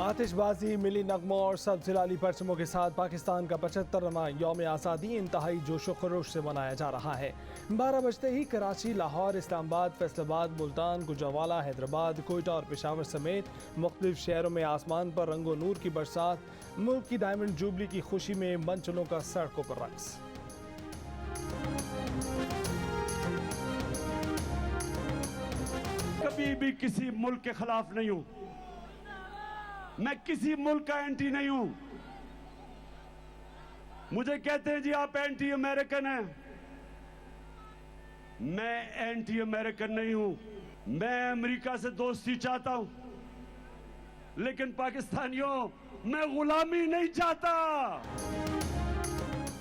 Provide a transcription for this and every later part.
आतिशबाजी, मिली नगमों और सब्ज़ लाली परचमों के साथ पाकिस्तान का 75वां यौम आज़ादी इंतहाई जोशो खरोश से मनाया जा रहा है। 12 बजते ही कराची, लाहौर, इस्लामाबाद, फैसलाबाद, मुल्तान, गुजरावाला, हैदराबाद, कोयटा और पेशावर समेत मुख्तलिफ शहरों में आसमान पर रंगो नूर की बरसात, मुल्क की डायमंड जुबली की खुशी में मंचलों का सड़कों पर रक्स। कभी भी किसी मुल्क के खिलाफ नहीं हूं, मैं किसी मुल्क का एंटी नहीं हूं। मुझे कहते हैं जी आप एंटी अमेरिकन हैं, मैं एंटी अमेरिकन नहीं हूं। मैं अमेरिका से दोस्ती चाहता हूं, लेकिन पाकिस्तानियों मैं गुलामी नहीं चाहता।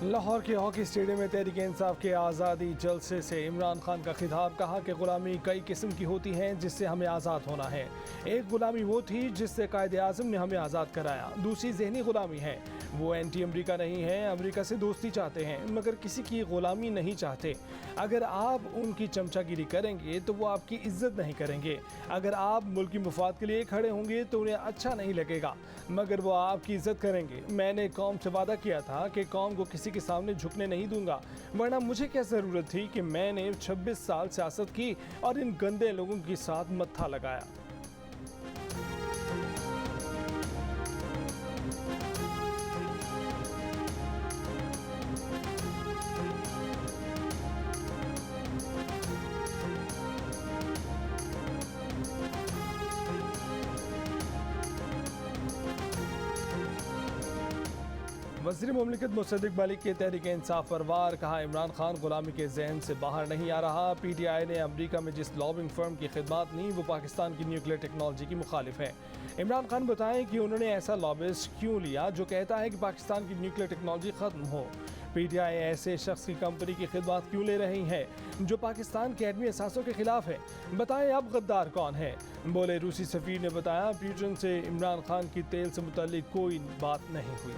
लाहौर के हॉकी स्टेडियम में तहरीक इंसाफ के आज़ादी जलसे से इमरान खान का खिताब, कहा कि गुलामी कई किस्म की होती हैं जिससे हमें आज़ाद होना है। एक गुलामी वो थी जिससे कायदे आज़म ने हमें आज़ाद कराया, दूसरी ज़हनी गुलामी है। वो एंटी अमरीका नहीं है, अमरीका से दोस्ती चाहते हैं मगर किसी की गुलामी नहीं चाहते। अगर आप उनकी चमचागिरी करेंगे तो वो आपकी इज्जत नहीं करेंगे। अगर आप मुल्क की मुफाद के लिए खड़े होंगे तो उन्हें अच्छा नहीं लगेगा, मगर वो आपकी इज्जत करेंगे। मैंने कौम से वादा किया था कि कौम को किसी के सामने झुकने नहीं दूंगा, वरना मुझे क्या ज़रूरत थी कि मैंने 26 साल सियासत की और इन गंदे लोगों के साथ मत्था लगाया। वज़ीर मुमलिकत मुसद्दिक मलिक के तहरीक इंसाफ परवार, कहा इमरान खान गुलामी के जहन से बाहर नहीं आ रहा। PTI ने अमरीका में जिस लॉबिंग फर्म की खिदमत ली वो पाकिस्तान की न्यूक्लियर टेक्नोलॉजी की मुखालिफ है। इमरान खान बताएं कि उन्होंने ऐसा लॉबिस्ट क्यों लिया जो कहता है कि पाकिस्तान की न्यूक्लियर टेक्नोलॉजी ख़त्म हो। PTI ऐसे शख्स की कंपनी की खिदमत क्यों ले रही है जो पाकिस्तान के एटमी असासों के खिलाफ है। बताएं अब गद्दार कौन है। बोले रूसी सफीर ने बताया पुतिन से इमरान खान की तेल से मुतल्लिक कोई बात नहीं हुई।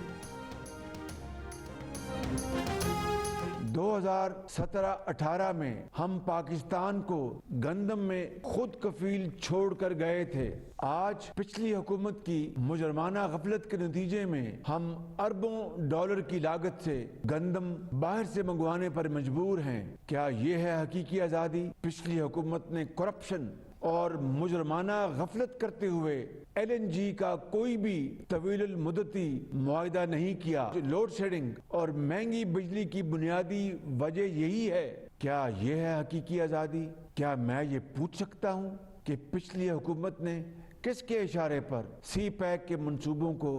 2017-18 में हम पाकिस्तान को गंदम में खुद कफील छोड़कर गए थे। आज पिछली हुकूमत की मुजरमाना गफलत के नतीजे में हम अरबों डॉलर की लागत से गंदम बाहर से मंगवाने पर मजबूर हैं। क्या ये है हकीकी आज़ादी? पिछली हुकूमत ने करप्शन और मुजरमाना गफलत करते हुए LNG का कोई भी तवील मुद्दती मुआहिदा नहीं किया। लोड शेडिंग और महंगी बिजली की बुनियादी वजह यही है। क्या ये है हकीकी आज़ादी? क्या मैं ये पूछ सकता हूँ कि पिछली हुकूमत ने किसके इशारे पर CPEC के मंसूबों को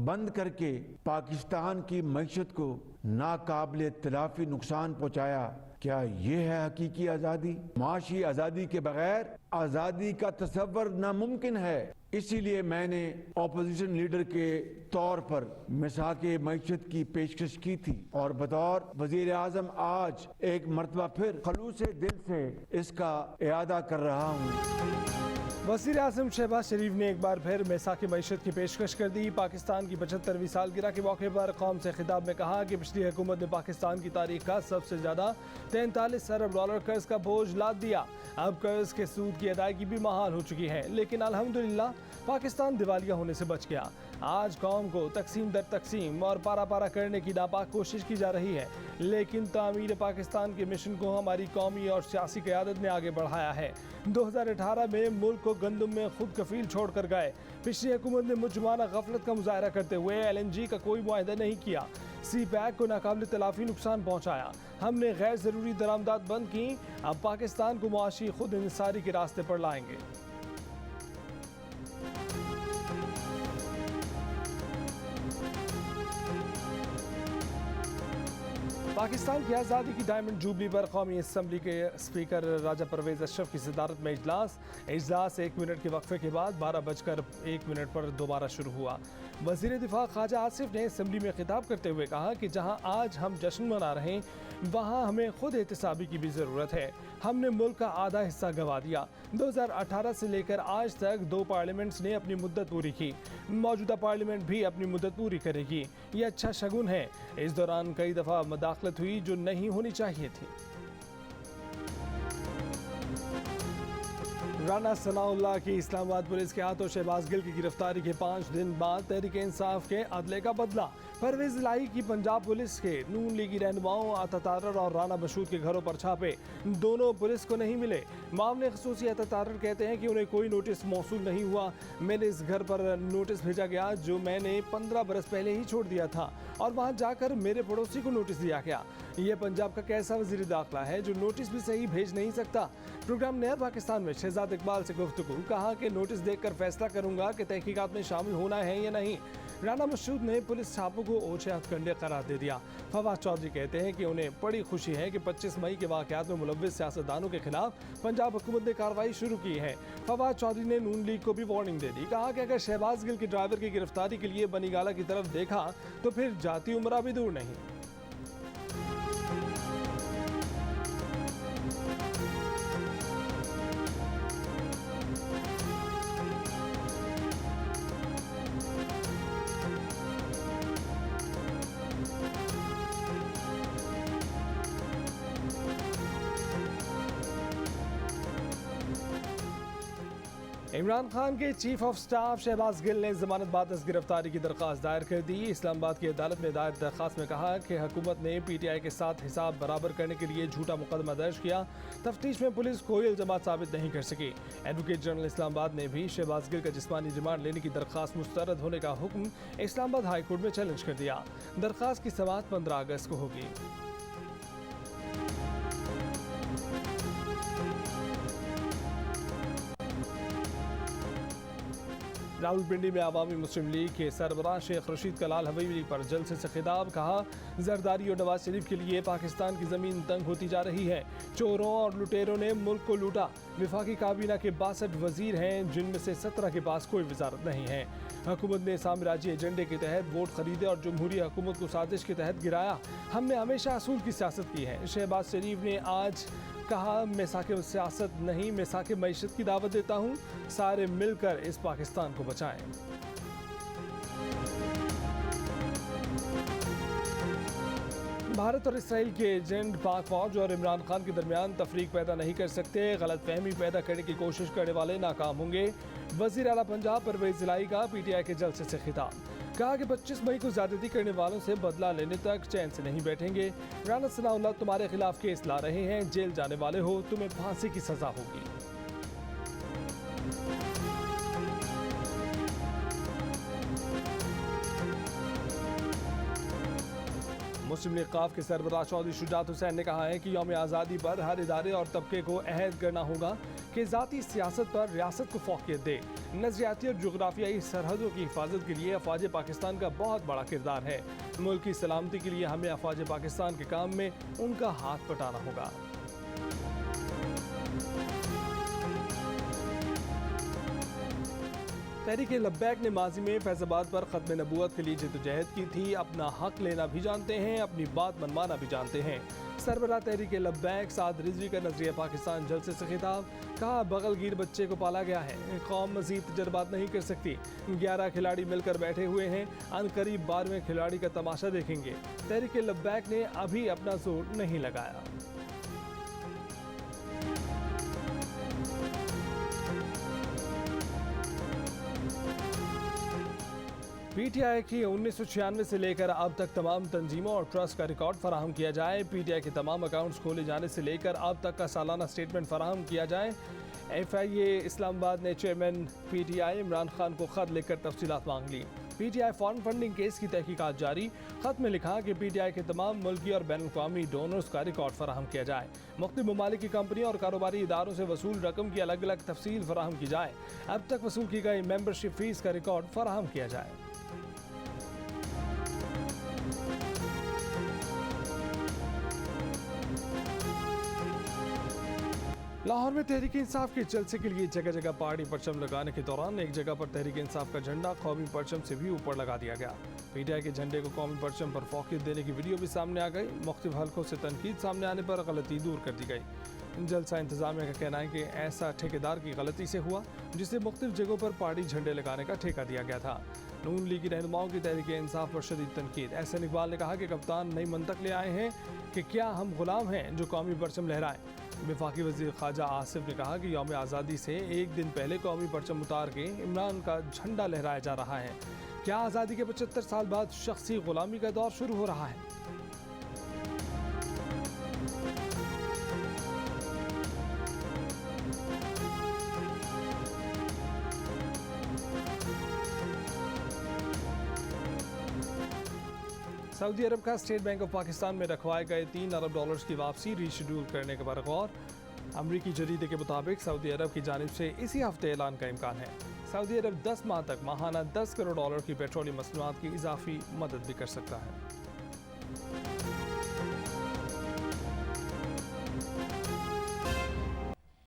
बंद करके पाकिस्तान की मईशत को नाकाबिले तलाफी नुकसान पहुँचाया? क्या ये है हकीकी आज़ादी? माशी आज़ादी के बगैर आज़ादी का तसव्वुर नामुमकिन है। इसीलिए मैंने ऑपोजिशन लीडर के तौर पर मिसाके मईशत की पेशकश की थी और बतौर वजीर आज़म आज एक मरतबा फिर खलूसे दिल से इसका इयादा कर रहा हूँ। वज़ीर आज़म शहबाज शरीफ ने एक बार फिर मिसाक मईशत की पेशकश कर दी। पाकिस्तान की 75वीं सालगिरह के मौके पर कौम से खिताब में कहा कि पिछली हुकूमत ने पाकिस्तान की तारीख का सबसे ज़्यादा 43 अरब डॉलर कर्ज का बोझ लाद दिया। अब कर्ज के सूद की अदायगी भी महाल हो चुकी है, लेकिन अल्हम्दुलिल्लाह पाकिस्तान दिवालिया होने से बच गया। आज कौम को तकसीम दर तकसीम और पारा पारा करने की नापाक कोशिश की जा रही है, लेकिन तामीर पाकिस्तान के मिशन को हमारी कौमी और सियासी क़यादत ने आगे बढ़ाया है। 2018 में मुल्क को गंदम में खुद कफील छोड़ कर गए। पिछली हुकूमत ने मुजरमाना गफलत का मुजाहरा करते हुए LNG का कोई मुआहिदा नहीं किया। CPEC को नाकाबिले तलाफी नुकसान पहुँचाया। हमने गैर ज़रूरी दरामदात बंद की। अब पाकिस्तान को मुआशी खुद इंसारी के रास्ते पर लाएंगे। पाकिस्तान की आज़ादी की डायमंड जुबली पर कौमी असम्बली के स्पीकर राजा परवेज़ अशरफ की सदारत में इजलास 1 मिनट के वक्फे के बाद 12:01 पर दोबारा शुरू हुआ। वज़ीर दिफा ख्वाजा आसिफ ने असम्बली में खिताब करते हुए कहा कि जहां आज हम जश्न मना रहे हैं वहां हमें खुद एहतसाबी की भी ज़रूरत है। हमने मुल्क का आधा हिस्सा गंवा दिया। 2018 से लेकर आज तक 2 पार्लियामेंट्स ने अपनी मुद्दत पूरी की। मौजूदा पार्लियामेंट भी अपनी मुद्दत पूरी करेगी। ये अच्छा शगुन है। इस दौरान कई दफ़ा मदाखलत हुई जो नहीं होनी चाहिए थी। राना सनाउल्लाह की इस्लामाबाद पुलिस के हाथों शहबाज गिल की गिरफ्तारी के 5 दिन बाद तहरीक इंसाफ के अदले का बदला। परवेज इलाही की पंजाब पुलिस के नून लीगी रहनुमाओं अतातारर और राना मशहूद के घरों पर छापे, दोनों पुलिस को नहीं मिले। मामले खसूसी अतातारर कहते हैं कि उन्हें कोई नोटिस मौसूल नहीं हुआ। मेरे इस घर पर नोटिस भेजा गया जो मैंने 15 बरस पहले ही छोड़ दिया था और वहाँ जाकर मेरे पड़ोसी को नोटिस दिया गया। ये पंजाब का कैसा वजीर दाखिला है जो नोटिस भी सही भेज नहीं सकता। प्रोग्राम नया पाकिस्तान में शहजाद इकबाल से गुफ्तगू, कहा कि नोटिस देखकर फैसला करूंगा कि तहकीकात में शामिल होना है या नहीं। राना मशहूद ने पुलिस छापों को ओछे हथकंडे करार दे दिया। फवाद चौधरी कहते हैं कि उन्हें बड़ी खुशी है कि 25 मई के वाकयात में मुलव्विस सियासतदानों के खिलाफ पंजाब हुकूमत ने कार्रवाई शुरू की है। फवाद चौधरी ने नून लीग को भी वार्निंग दे दी, कहा कि अगर शहबाज गिल के ड्राइवर की गिरफ्तारी के लिए बनीगाला की तरफ देखा तो फिर जाती उम्रा भी दूर नहीं। इमरान खान के chief of staff Shahbaz Gill ने जमानत बादस गिरफ्तारी की दरख्वास्त दायर कर दी। इस्लामाबाद की अदालत में दायर दरख्वास्त में कहा कि हुकूमत ने PTI के साथ हिसाब बराबर करने के लिए झूठा मुकदमा दर्ज किया। तफ्तीश में पुलिस कोई इल्जामात साबित नहीं कर सकी। एडवोकेट जनरल इस्लामाबाद ने भी शहबाज गिल का जिस्मानी रिमांड लेने की दरख्वास्त मुस्तरद होने का हुक्म इस्लामाबाद हाई कोर्ट में चैलेंज कर दिया। दरख्वास्त की समाअत 15 अगस्त को होगी। रावलपिंडी में अवामी मुस्लिम लीग के सरबराह शेख रशीद कलाल हवेली पर जलसे से खिताब, कहा जरदारी और नवाज शरीफ के लिए पाकिस्तान की ज़मीन तंग होती जा रही है। चोरों और लुटेरों ने मुल्क को लूटा। विफाकी काबीना के 62 वजीर हैं जिनमें से 17 के पास कोई वजारत नहीं है। हुकूमत ने साम्राज्य एजेंडे के तहत वोट खरीदे और जमहूरी हुकूमत को साजिश के तहत गिराया। हमने हमेशा असूल की सियासत की है। शहबाज शरीफ ने आज कहा, मैं साके सियासत नहीं, मैं साके मईशत की दावत देता हूँ। सारे मिलकर इस पाकिस्तान को बचाएं। भारत और इसराइल के एजेंट पाक फौज और इमरान खान के दरमियान तफरीक पैदा नहीं कर सकते। गलत फहमी पैदा करने की कोशिश करने वाले नाकाम होंगे। वजीर आला पंजाब परवेज इलाही का PTI के जलसे से खिताब, कहा कि 25 मई को ज्यादती करने वालों से बदला लेने तक चैन से नहीं बैठेंगे। राना सनाउल्लाह तुम्हारे खिलाफ केस ला रहे हैं, जेल जाने वाले हो, तुम्हें फांसी की सजा होगी। मुस्लिम लीग काफ के सरबराह चौधरी शुजात हुसैन ने कहा है कि यौम आज़ादी पर हर इदारे और तबके को अहद करना होगा कि ज़ाती सियासत पर रियासत को फौकियत दे। नज़रियाती और जोग्राफियाई सरहदों की हिफाजत के लिए अफवाज पाकिस्तान का बहुत बड़ा किरदार है। मुल्क की सलामती के लिए हमें अफवाज पाकिस्तान के काम में उनका हाथ बटाना होगा। तहरीक लब्बैक ने माजी में फैज़ाबाद पर ख़त्म नबूवत के लिए जद्दोजहद की थी। अपना हक लेना भी जानते हैं, अपनी बात मनवाना भी जानते हैं। सरबराह तहरीक लब्बैक साद रिजवी का नजरिया पाकिस्तान जलसे से खिताब, कहा बगलगीर बच्चे को पाला गया है, कौम मजीद तजर्बात नहीं कर सकती। 11 खिलाड़ी मिलकर बैठे हुए हैं, अनकरीब 12वें खिलाड़ी का तमाशा देखेंगे। तहरीक लब्बैक ने अभी अपना जोर नहीं लगाया। PTI की 1996 से लेकर अब तक तमाम तंजीमों और ट्रस्ट का रिकॉर्ड फराहम किया जाए। PTI के तमाम अकाउंट्स खोले जाने से लेकर अब तक का सालाना स्टेटमेंट फराहम किया जाए। FIA इस्लामाबाद ने चेयरमैन PTI इमरान खान को खत लिखकर तफसीलात मांग ली। PTI फॉरेन फंडिंग केस की तहकीकात जारी। खत में लिखा कि PTI के तमाम मुल्की और बैनुल-अक़वामी डोनर्स का रिकॉर्ड फराहम किया जाए। मुख्तलिफ ममालिक की कंपनियों और कारोबारी इदारों से वसूल रकम की अलग अलग तफसील फराहम की जाए। अब तक वसूल की गई मेंबरशिप फीस का रिकॉर्ड फराहम किया जाए। लाहौर में तहरीक इंसाफ के जलसे के लिए जगह जगह पहाड़ी परचम लगाने के दौरान एक जगह पर तहरीक इंसाफ का झंडा कौमी परचम से भी ऊपर लगा दिया गया। PTI के झंडे को कौमी परचम पर फौकियत देने की वीडियो भी सामने आ गई। मुख्तलिफ हलकों से तनकीद सामने आने पर गलती दूर कर दी गई। जलसा इंतजामिया का कहना है कि ऐसा ठेकेदार की गलती से हुआ जिसे मुख्तलिफ जगहों पर पहाड़ी झंडे लगाने का ठेका दिया गया था। नून लीगी रहनुमाओं की तहरीक इंसाफ पर शदीद तनकीद। एहसन इकबाल ने कहा कि कप्तान नई मंतक ले आए हैं कि क्या हम गुलाम हैं जो कौमी परचम लहराएं। वफाकी वज़ीर ख़ारजा आसिफ ने कहा कि यौम आज़ादी से एक दिन पहले कौमी परचम उतार के इमरान का झंडा लहराया जा रहा है। क्या आज़ादी के 75 साल बाद शख्सी ग़ुलामी का दौर शुरू हो रहा है? सऊदी अरब का स्टेट बैंक ऑफ पाकिस्तान में रखवाए गए 3 अरब डॉलर्स की वापसी रीशेड्यूल करने के पर गौर। अमरीकी जरीदे के मुताबिक सऊदी अरब की जानिब से इसी हफ्ते ऐलान का इम्कान है। सऊदी अरब 10 माह तक माहाना 10 करोड़ डॉलर की पेट्रोलियम मसनूआत की इजाफी मदद भी कर सकता है।